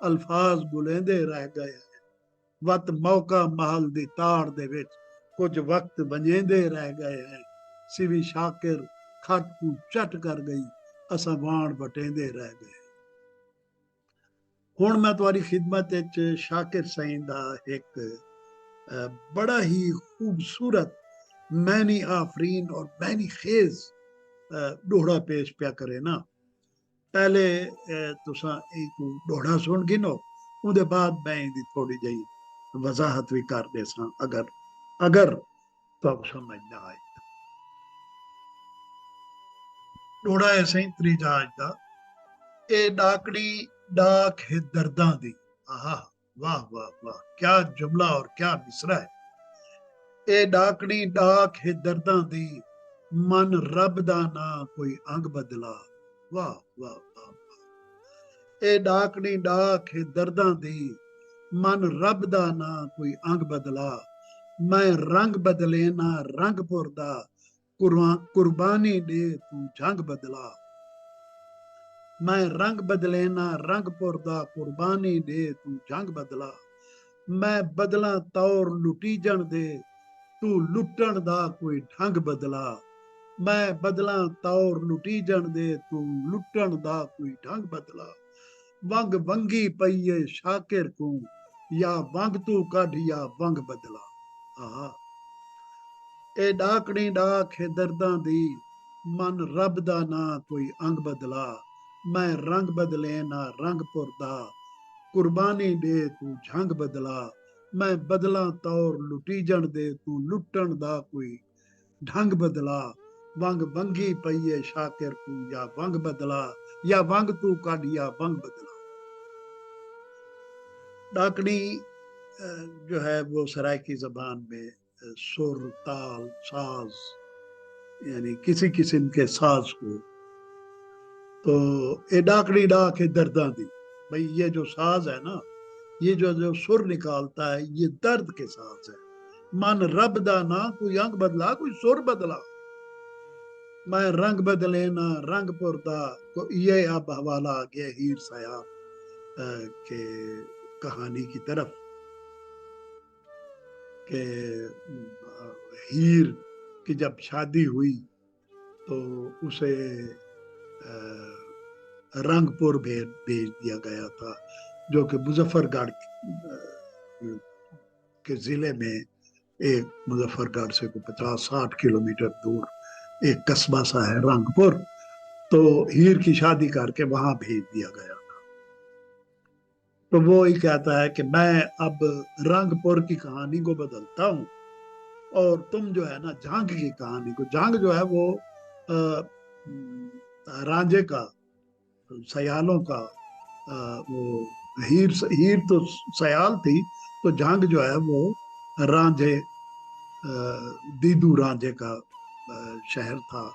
الفاظ بلندے رہ گئے ہیں وت موقع محل دی تاڑ دے وچ کچھ وقت بنیندے رہ گئے ہیں سوی شاکر کھٹ کو چٹ کر گئی اساں وان بٹیندے رہ گئے ہن میں تمہاری خدمت وچ شاکر سائیں دا ایک بڑا ہی خوبصورت معنی آفرین اور معنی خیز ڈوڑا پیش پیا کرے نا پہلے تساں ایک ڈوڑا سن گنو اون دے بعد میں دی تھوڑی جہی وضاحت بھی کر دے ساں اگر تو سمجھ نہ آئے ڈوڑا ایسے ہی تری جہاز دا اے ڈاکڑی ڈاک ہے درداں دی آہا واہ واہ واہ کیا جملہ اور کیا مصرع ہے اے ڈاکڑی ڈاک ہے درداں دی من رب دا نا کوئی انگ بدلا واہ واہ واہ اے ڈاکڑی ڈاک ہے درداں دی من رب دا نا کوئی انگ بدلا میں رنگ بدلے نا رنگ پوردا قربانی دے تو جنگ بدلا میں رنگ بدلے نا رنگ پوردا قربانی دے تو جنگ بدلا میں بدلا طور لٹی جن دے تو لٹن دا کوئی ڈھنگ بدلا میں بدلا طور لٹی جن دے تو لٹن دا کوئی ڈھنگ بدلا ونگ ونگی پئیے شاکر کو یا ونگ تو کڈ یا ونگ بدلا آہا اے ڈاکڑی ڈاک ہے درداں دی من رب دا نا کوئی انگ بدلا میں رنگ بدلے نا رنگ پوردا قربانی دے تو جھنگ بدلا میں بدلا طور لٹی جن دے تو لٹن دا کوئی ڈھنگ بدلا ونگ ونگی پئیے شاکر کو یا ونگ بدلا یا ونگ تو کڈ یا ونگ بدلا ڈاکڑی جو ہے وہ سرائکی زبان میں سر تال ساز یعنی کسی قسم کے ساز کو تو یہ ڈاکڑی ڈاک ہے درداں دی بھئی یہ جو ساز ہے نا یہ جو سر نکالتا ہے یہ درد کے ساز ہے من رب دا نا کوئی انگ بدلا کوئی سر بدلا میں رنگ بدلے نا رنگ پوردا یہ اب حوالہ آ گیا ہیر سیاح کے کہانی کی طرف کہ ہیر کی جب شادی ہوئی تو اسے رنگ پور بھیج دیا گیا تھا جو کہ مظفر گڑھ کے ضلع میں ایک مظفر گڑھ سے 50-60 کلومیٹر دور ایک قصبہ سا ہے رنگ پور تو ہیر کی شادی کر کے وہاں بھیج دیا گیا تھا تو وہ ہی کہتا ہے کہ میں اب رنگ پور کی کہانی کو بدلتا ہوں اور تم جو ہے نا جھانگ کی کہانی کو جھانگ جو ہے وہ رانجھے کا سیالوں کا وہ ہیر تو سیال تھی تو جھانگ جو ہے وہ رانجھے دیدو رانجھے کا شہر تھا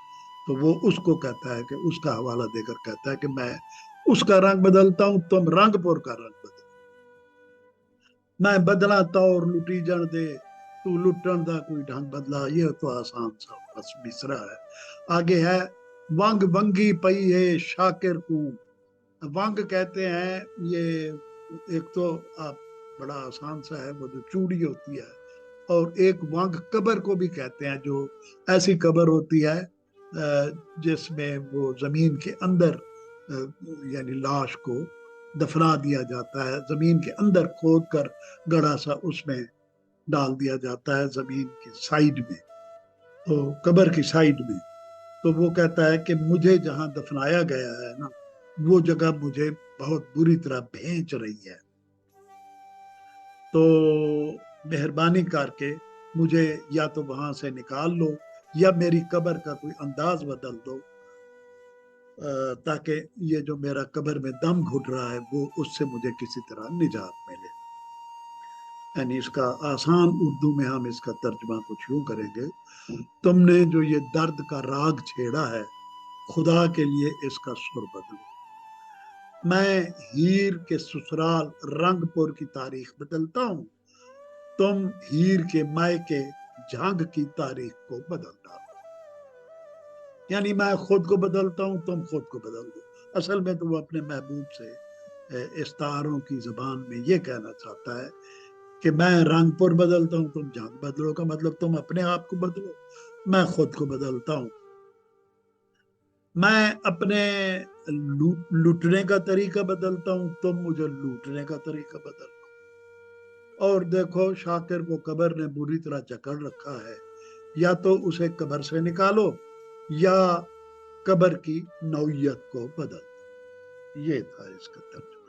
تو وہ اس کو کہتا ہے کہ اس کا حوالہ دے کر کہتا ہے کہ میں اس کا رنگ بدلتا ہوں تم رنگ پور کا رنگ بدل میں بدلا طور لٹی جن دے تو لٹن دا کوئی ڈھنگ بدلا یہ تو آسان سا بس مصرع ہے آگے ہے ونگ ونگی پئی ہے شاکر کو ونگ کہتے ہیں یہ ایک تو آپ بڑا آسان سا ہے وہ جو چوڑی ہوتی ہے اور ایک ونگ قبر کو بھی کہتے ہیں جو ایسی قبر ہوتی ہے جس میں وہ زمین کے اندر یعنی لاش کو دفنا دیا جاتا ہے زمین کے اندر کھود کر گڑھا سا اس میں ڈال دیا جاتا ہے زمین کی سائیڈ میں تو قبر کی سائیڈ میں تو وہ کہتا ہے کہ مجھے جہاں دفنایا گیا ہے نا وہ جگہ مجھے بہت بری طرح بھینچ رہی ہے تو مہربانی کر کے مجھے یا تو وہاں سے نکال لو یا میری قبر کا کوئی انداز بدل دو تاکہ یہ جو میرا قبر میں دم گھٹ رہا ہے وہ اس سے مجھے کسی طرح نجات ملے یعنی اس کا آسان اردو میں ہم اس کا ترجمہ کچھ یوں کریں گے تم نے جو یہ درد کا راگ چھیڑا ہے خدا کے لیے اس کا سر بدلو میں ہیر کے سسرال رنگ پور کی تاریخ بدلتا ہوں تم ہیر کے مائکے جھانگ کی تاریخ کو بدل ڈالو یعنی میں خود کو بدلتا ہوں تم خود کو بدل دو اصل میں تو وہ اپنے محبوب سے استعاروں کی زبان میں یہ کہنا چاہتا ہے کہ میں رنگپور بدلتا ہوں، تم جان بدلو کا مطلب تم اپنے آپ کو بدلو، میں خود کو بدلتا ہوں، میں اپنے لوٹنے کا طریقہ بدلتا ہوں، تم مجھے لوٹنے کا طریقہ بدل لو۔ اور دیکھو شاکر کو قبر نے بری طرح جکڑ رکھا ہے، یا تو اسے قبر سے نکالو یا قبر کی نوعیت کو بدل دو۔ یہ تھا اس کا ترجمہ۔